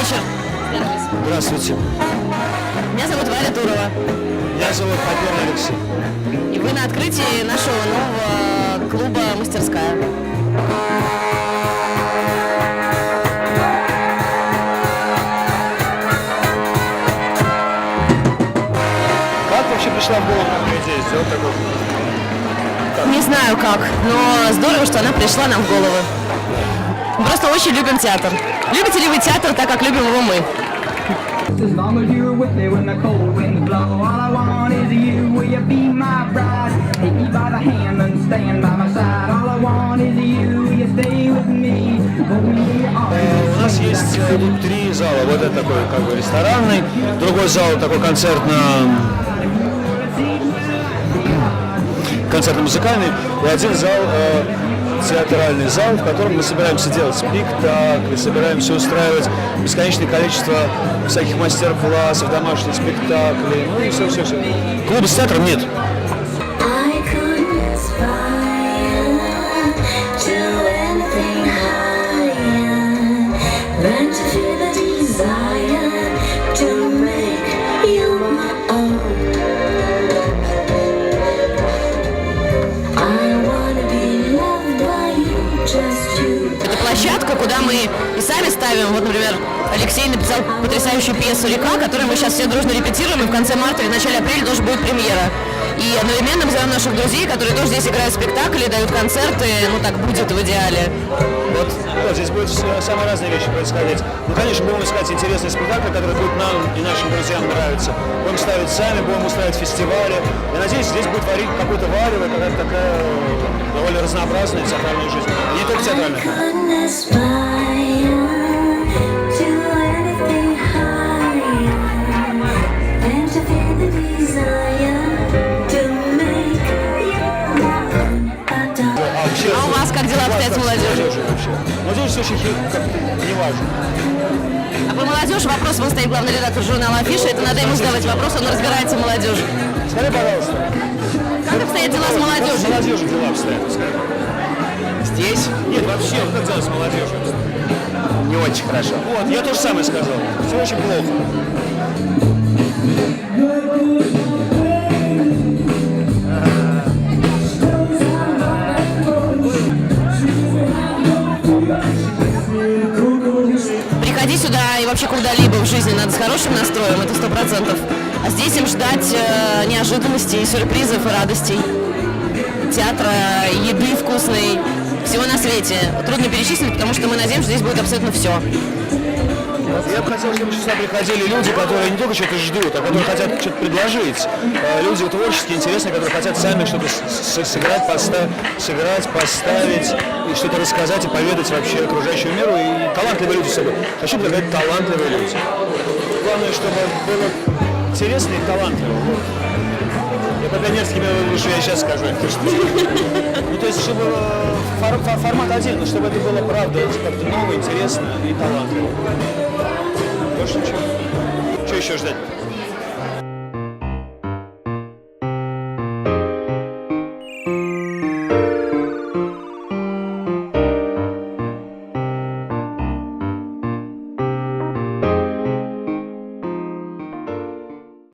вечер. Здравствуйте. Меня зовут Валя Турова. Меня зовут Попер Алексей. И вы на открытии нашего нового клуба «Мастерская». Как вообще пришла в голову такая идея сделать такой? Не знаю как, но здорово, что она пришла нам в голову. Мы просто очень любим театр. Любите ли вы театр так, как любим его мы? As long as you're with me when the cold winds blow, all I want is you. Will you be my bride? Take me by the hand and stand by my side. All I want is you. Will you stay with me? Hold me in your arms. У нас есть тут три зала. Вот это такой как бы ресторанный, другой зал такой концертно-музыкальный, и один зал театральный зал, в котором мы собираемся делать спектакли, собираемся устраивать бесконечное количество всяких мастер-классов, домашних спектаклей, ну и все. Клуба с театром нет. Это площадка, куда мы и сами ставим. Вот, например, Алексей написал потрясающую пьесу «Река», которую мы сейчас все дружно репетируем, и в конце марта или в начале апреля тоже будет премьера. И одновременно мы зовем наших друзей, которые тоже здесь играют спектакли, дают концерты, ну так будет в идеале. Вот здесь будут самые разные вещи происходить. Ну, конечно, будем искать интересные спектакли, которые будут нам и нашим друзьям нравиться. Будем ставить сами, будем устраивать фестивали. Я надеюсь, здесь будет варить какое-то варево, какая-то такая довольно разнообразная театральная жизнь. И не только театральная. А у вас как дела обстоят с молодежью? Молодежь очень не важно. А про молодежь вопрос вам стоит главный редактор журнала «Афиша». Это надо ему задавать вопрос, он разбирается в молодежи. Скажи, пожалуйста. Как обстоят дела с молодежью? С молодежью дела обстоят. Здесь? Нет, вообще, вот как дела с молодежью? Не очень хорошо. Вот, я то же самое сказал. Все очень плохо. Приходи сюда и вообще куда-либо в жизни надо с хорошим настроем, это 100%. А здесь им ждать неожиданностей, сюрпризов и радостей. Театра, еды вкусной, всего на свете. Трудно перечислить, потому что мы надеемся, что здесь будет абсолютно все. Я бы хотел, чтобы сюда приходили люди, которые не только что-то ждут, а которые хотят что-то предложить. Люди творческие, интересные, которые хотят сами что-то сыграть, поставить, и что-то рассказать и поведать вообще окружающему миру. И талантливые люди собой. Хочу предлагать талантливые люди. Главное, чтобы было интересно и талантливо. Вот. Я по-пионерски имел в виду, что я сейчас скажу. Ну, то есть, чтобы формат один, но чтобы это было правда, как-то новое, интересно и талантливо. Больше ничего. Что еще ждать?